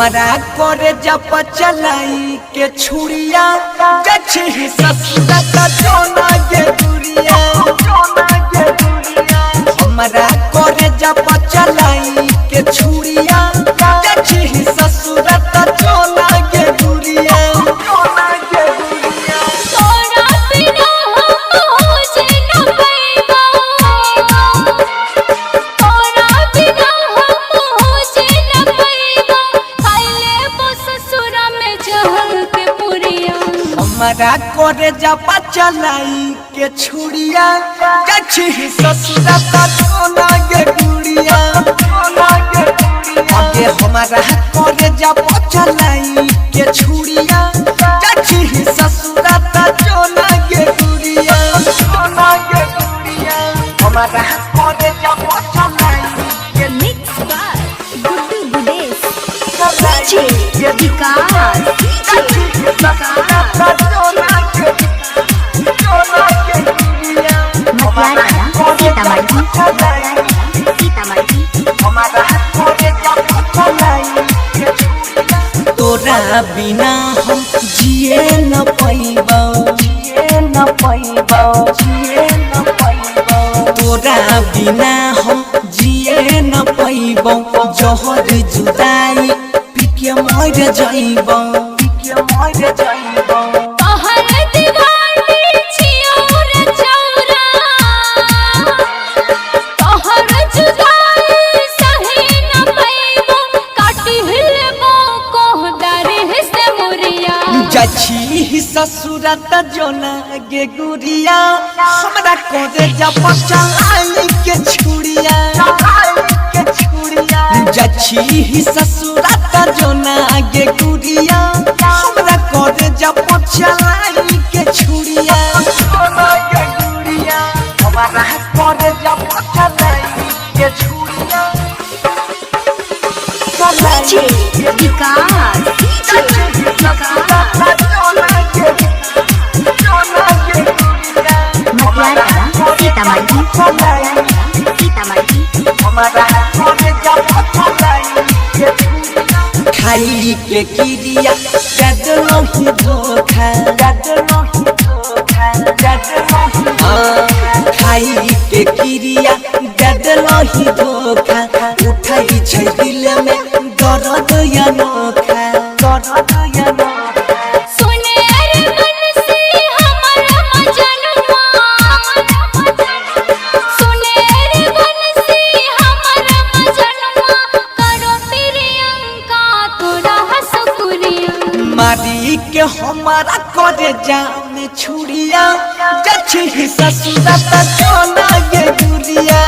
हमारा करे जब चलाई के छुड़िया गच्छी ससुरा का जोना के दुरिया हमारा करे जब चलाई के छुड़िया गच्छी ससुरा का जोना के दुरिया हमारा करे जब चलाई के छुड़िया गच्छी ससुरा का जोना के दुरिया आगे हमारा करे जब चलाई के छुड़िया गच्छी ससुरा का जोना के दुरिया हमारा करे जब चलाई के mix by Guddu Gudesh DJ विकास तोरा बिना हम जिए न पैबौ तोरा बिना हम जिए न पैबौ जहर जुदाई पिके मर जाइबौ गच्छी ससुरा त जोना के गुरिया हमरा करे जब चलाई के छुड़िया गच्छी ससुरा त जोना के गुरिया हमरा करे जब चलाई के छुड़िया हमारा करे जब चलाई के छुड़िया डीजे विकास खाई के किरिया गदलो ही धोखा खाई के किरिया गदलो ही धोखा उठाई छै दिल में दर्द अनोखा मारी के हमारा करे जाने छुड़िया गच्छी ससुरा त जोना के दुरिया